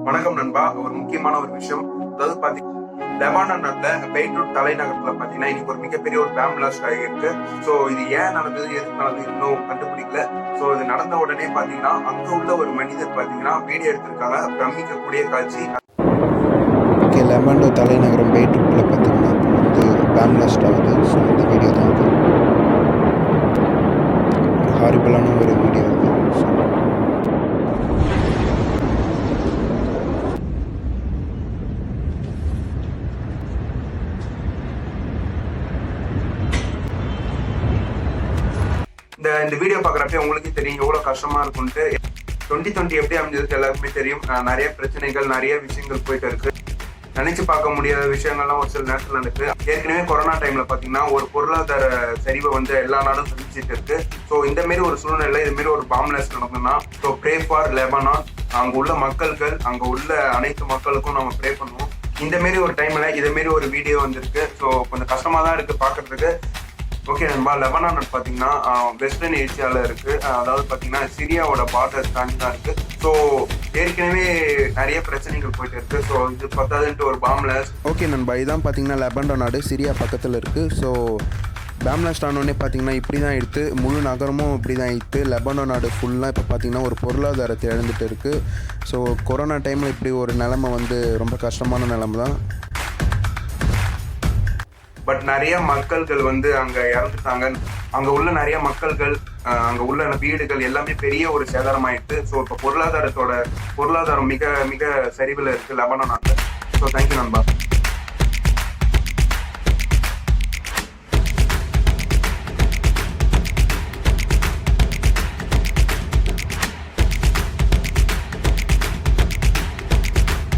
வணக்கம் நண்பா. ஒரு முக்கியமான ஒரு விஷயம், அதாவது பாத்தீங்கன்னா லெபனான் நாட்டுல பெய்ரூட் தலைநகரத்துல பாத்தீங்கன்னா இன்னைக்கு ஒரு மிகப்பெரிய ஒரு பாம் பிளாஸ்ட் ஆகியிருக்கு. சோ இது ஏன் நடந்தது, எதுக்கு நடந்தது இன்னும் கண்டுபிடிக்கல. சோ இது நடந்த உடனே பாத்தீங்கன்னா அங்க உள்ள ஒரு மனிதர் பாத்தீங்கன்னா வீடியோ எடுத்திருக்காங்க. பிரமிக்கக்கூடிய காட்சி. ஓகே, லெபனான் தலைநகரம் பெய்ரூட்ல பார்த்தீங்கன்னா இப்போ பாம் பிளாஸ்ட் ஆகுது. ஸோ இந்த வீடியோ தான் இது. ஒரு ஹாரிபிளான ஒரு வீடியோ இது. ஸோ இந்த வீடியோ பாக்குறப்ப உங்களுக்கே தெரியும் எவ்வளவு கஷ்டமா இருக்கும்ட்டு. 2020 எப்படி அமைஞ்சதுக்கு எல்லாருக்குமே தெரியும். நிறைய பிரச்சனைகள், நிறைய விஷயங்கள் போயிட்டு இருக்கு. நினைச்சு பார்க்க முடியாத விஷயங்கள்லாம் ஒரு சில நேரத்தில் நடக்கு. ஏற்கனவே கொரோனா டைம்ல பாத்தீங்கன்னா ஒரு பொருளாதார சரிவை எல்லா நாடும் சந்திச்சுட்டு இருக்கு. ஸோ இந்த மாரி ஒரு சூழ்நிலை, இது மாரி ஒரு பாம்லெஸ் நடந்ததுன்னா, ஸோ ப்ரே ஃபார் லெபனான். அங்க உள்ள மக்கள்கள், அங்க உள்ள அனைத்து மக்களுக்கும் நம்ம ப்ரே பண்ணுவோம். இந்த மாரி ஒரு டைம்ல இதே மாரி ஒரு வீடியோ வந்திருக்கு. ஸோ கொஞ்சம் கஷ்டமா தான் இருக்கு பாக்குறதுக்கு. ஓகே நண்பா, லெபனான் பாத்தீங்கன்னா வெஸ்டர்ன் ஏசியால இருக்கு. அதாவது பாத்தீங்கன்னா சிரியாவோட பார்டர் தாண்டி தான் இருக்கு. ஸோ ஏற்கனவே நிறைய பிரச்சனைகள் போயிட்டு இருக்கு. ஸோ இது பத்தாதுன்ட்டு ஒரு பாம்லெஸ். ஓகே நண்பா, இதான் பார்த்தீங்கன்னா லெபனான் நாடு சிரியா பக்கத்தில் இருக்குது. ஸோ பாம் பிளாஸ்ட் ஆனோடனே பார்த்தீங்கன்னா இப்படி தான் எடுத்து முழு நகரமும் இப்படி தான் எடுத்து லெபனான் நாடு ஃபுல்லாக இப்போ பார்த்தீங்கன்னா ஒரு பொருளாதாரத்தை இழந்துட்டு இருக்குது. ஸோ கொரோனா டைமில் இப்படி ஒரு நிலைமை ரொம்ப கஷ்டமான நிலைமை தான். பட் நிறைய மக்கள்கள் அங்க இறந்துட்டாங்க. அங்க உள்ள நிறைய மக்கள்கள், அங்க உள்ள வீடுகள் எல்லாமே பெரிய ஒரு சேதாரமாயிட்டு. ஸோ இப்போ பொருளாதாரம் மிக மிக சரிவில் இருக்கு லெபனான் நாட்டில். ஸோ தேங்க்யூ நண்பா.